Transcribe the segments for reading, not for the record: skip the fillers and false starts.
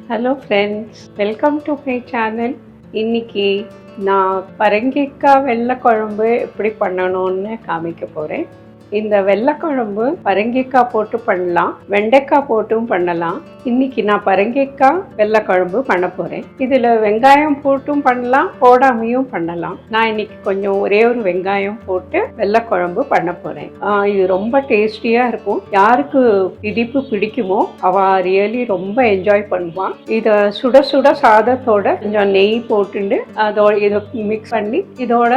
Hello friends, welcome to my channel. இன்னைக்கு நான் பரங்கிக்காய் வெள்ளை குழம்பு எப்படி பண்ணணும்னு காமிக்க போகிறேன். இந்த வெள்ளை குழம்பு பரங்கிக்காய் போட்டு பண்ணலாம், வெண்டைக்காய் போட்டும் பண்ணலாம். இன்னைக்கு நான் பரங்கிக்காய் வெள்ளை குழம்பு பண்ண போகிறேன். இதில் வெங்காயம் போட்டும் பண்ணலாம், போடாமையும் பண்ணலாம். நான் இன்னைக்கு கொஞ்சம் ஒரே ஒரு வெங்காயம் போட்டு வெள்ளை குழம்பு பண்ண போகிறேன். இது ரொம்ப டேஸ்டியாக இருக்கும். யாருக்கு இனிப்பு பிடிக்குமோ அவ ரியலி ரொம்ப என்ஜாய் பண்ணுவான். இதை சுட சுட சாதத்தோட கொஞ்சம் நெய் போட்டுண்டு அதோட இதை மிக்ஸ் பண்ணி இதோட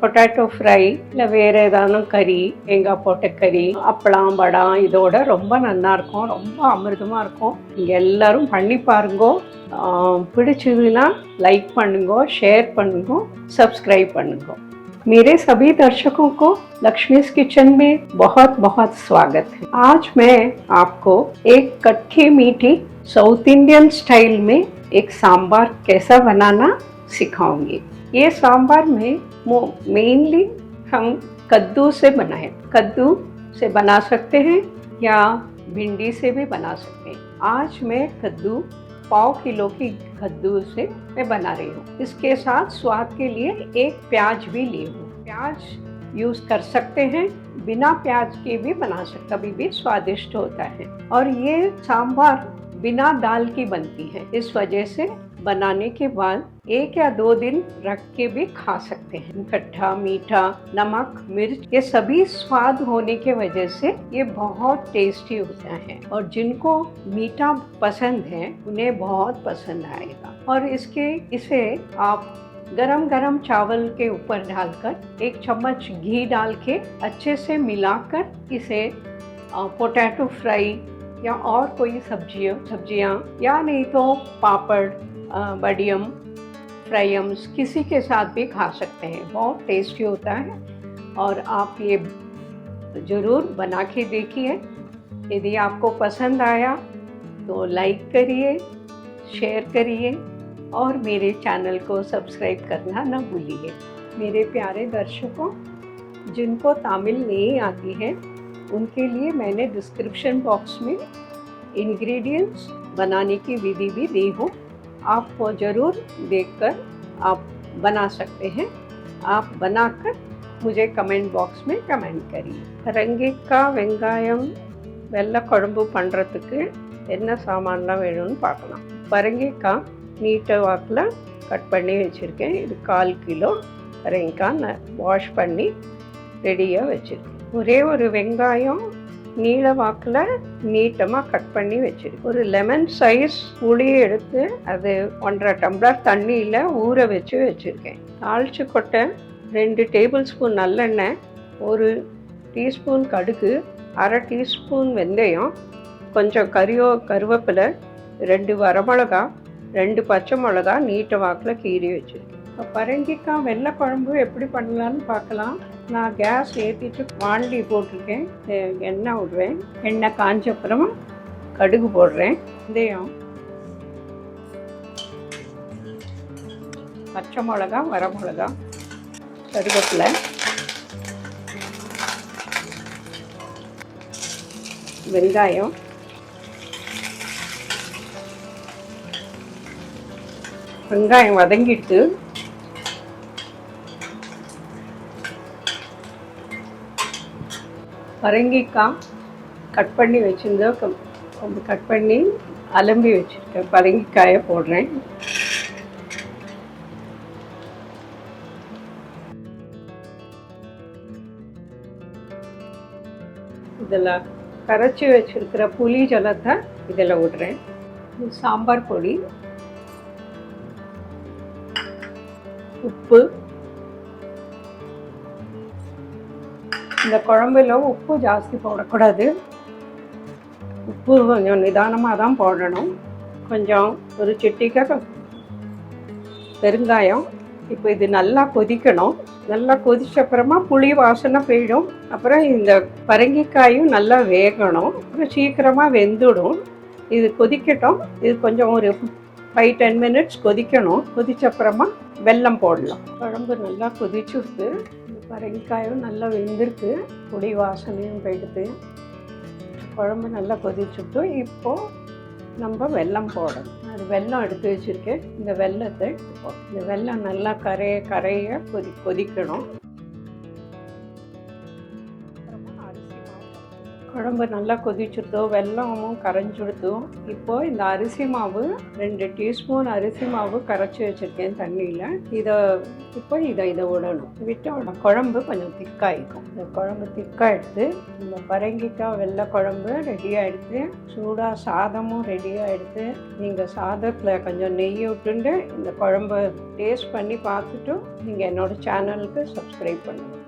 பொட்டேட்டோ ஃப்ரை இல்லை வேற ஏதாவது கறி, தேங்காய் போட்ட கறி, அப்பளம், படம் இதோட ரொம்ப நல்லா இருக்கும், ரொம்ப அமிர்தமா இருக்கும். நீங்க எல்லாரும் பண்ணி பாருங்க. பிடிச்சதுன்னா லைக் பண்ணுங்க, ஷேர் பண்ணுங்க, सब्सक्राइब பண்ணுங்க. मेरे सभी दर्शकों को लक्ष्मी's किचन में बहुत बहुत स्वागत है. आज मैं आपको एक कटकी मीठी साउथ इंडियन स्टाइल में एक सांबार कैसा बनाना सिखाऊंगी. ये सांबार में मेनली हम कद्दू से बनाए, कद्दू से बना सकते हैं या भिंडी से भी बना सकते हैं. आज मैं कद्दू 1/4 किलो की कद्दू से मैं बना रही हूँ. इसके साथ स्वाद के लिए एक प्याज भी ली हूँ. प्याज यूज कर सकते हैं, बिना प्याज के भी बना सकते, कभी भी स्वादिष्ट होता है. और ये सांबार बिना दाल की बनती है, इस वजह से बनाने के बाद 1 या 2 दिन रख के भी खा सकते हैं. खट्टा, मीठा, नमक, मिर्च ये सभी स्वाद होने के वजह से ये बहुत टेस्टी होता है. और जिनको मीठा पसंद है उन्हें बहुत पसंद आएगा. और इसे आप गरम गरम चावल के ऊपर डालकर 1 चम्मच घी डाल के अच्छे से मिलाकर इसे पोटैटो फ्राई या और कोई सब्जियां या नहीं तो पापड़, बडियम, फ्राइम्स किसी के साथ भी खा सकते हैं. बहुत टेस्टी होता है और आप ये ज़रूर बना के देखिए. यदि आपको पसंद आया तो लाइक करिए, शेयर करिए और मेरे चैनल को सब्सक्राइब करना न भूलिए. मेरे प्यारे दर्शकों, जिनको तमिल नहीं आती है उनके लिए मैंने डिस्क्रिप्शन बॉक्स में इंग्रेडिएंट्स बनाने की विधि भी दी हूँ. आप वो ज़रूर देखकर आप बना सकते हैं. आप बनाकर मुझे कमेंट बॉक्स में कमेंट करिए. பரங்கிக்காய் வெங்காயம் வெள்ளை குழம்பு பண்ணுறதுக்கு என்ன சாமான்லாம் வேணும்னு பார்க்கலாம். பரங்கிக்காய் நீட்ட வாக்கில் கட் பண்ணி வச்சுருக்கேன். இது 1/4 கிலோ பரங்கிக்காய் நான் வாஷ் பண்ணி ரெடியாக வச்சுருக்கேன். ஒரே ஒரு வெங்காயம் நீள வாக்கில் நீட்டமாக கட் பண்ணி வச்சுருக்கேன். ஒரு லெமன் சைஸ் புளியை எடுத்து அது 1.5 டம்ளர் தண்ணியில் ஊற வச்சு வச்சுருக்கேன். தாளிச்சு கொட்டை, 2 டேபிள் ஸ்பூன் நல்லெண்ணெய், 1 டீஸ்பூன் கடுகு, 1/2 டீஸ்பூன் வெந்தயம், கொஞ்சம் கருவேப்பிலை, 2 வரமிளகா, 2 பச்சை மிளகா நீட்ட வாக்கில் கீறி வச்சுருக்கேன். இப்போ பரங்கிக்காய் வெள்ளை குழம்பு எப்படி பண்ணலான்னு பார்க்கலாம். நான் கேஸ் ஏற்றிட்டு வாண்டி போட்டிருக்கேன். எண்ணெய் விடுவேன். எண்ணெய் காஞ்ச அப்புறமா கடுகு போடுறேன், வெந்தயம், பச்சை மிளகா, வரமிளகா, கருவேப்பிலை, வெங்காயம், வெங்காயம் வதங்கிட்டு பரங்கிக்காய் கட் பண்ணி வச்சுருந்தோம், கட் பண்ணி அலம்பி வச்சுருக்கேன். பரங்கிக்காயை போடுறேன். இதில் கரைச்சி வச்சுருக்கிற புளி ஜலத்தை இதில் விடுறேன். சாம்பார் பொடி, உப்பு. இந்த குழம்புல உப்பு ஜாஸ்தி போடக்கூடாது. உப்பு கொஞ்சம் நிதானமாக தான் போடணும். கொஞ்சம் ஒரு சிட்டிக்காய் பெருங்காயம். இப்போ இது நல்லா கொதிக்கணும். நல்லா கொதிச்ச அப்புறமா புளி வாசனை போயிடும். அப்புறம் இந்த பரங்கிக்காயும் நல்லா வேகணும். அப்புறம் சீக்கிரமாக வெந்துடும். இது கொதிக்கட்டும். இது கொஞ்சம் ஒரு 5-10 மினிட்ஸ் கொதிக்கணும். கொதிச்ச அப்புறமா வெல்லம் போடலாம். குழம்பு நல்லா கொதிச்சுடுது. பரங்கிக்காயும் நல்லா வெந்திருக்கு. புளி வாசனையும் போயிடுது. குழம்பு நல்லா கொதிச்சுட்டு இப்போது நம்ம வெல்லம் போடணும். அது வெல்லம் எடுத்து வச்சுருக்கேன். இந்த வெல்லத்தை இந்த வெல்லம் நல்லா கரைய கொதிக்கணும். குழம்பு நல்லா கொதிச்சுடுதோ, வெல்லமும் கரைஞ்சுடுதோ. இப்போது இந்த அரிசி மாவு 2 டீஸ்பூன் அரிசி மாவு கரைச்சி வச்சுருக்கேன் தண்ணியில். இதை விடணும். விட்டு குழம்பு கொஞ்சம் திக்காகிக்கும். இந்த குழம்பு திக்காகிடுது. இந்த பரங்கிக்காய் வெள்ளை குழம்பு ரெடியாகிடுது. சூடாக சாதமும் ரெடியாகிடுது. நீங்கள் சாதத்தில் கொஞ்சம் நெய் விட்டுண்டு இந்த குழம்பு டேஸ்ட் பண்ணி பார்த்துட்டு நீங்கள் என்னோடய சேனலுக்கு சப்ஸ்கிரைப் பண்ணுங்கள்.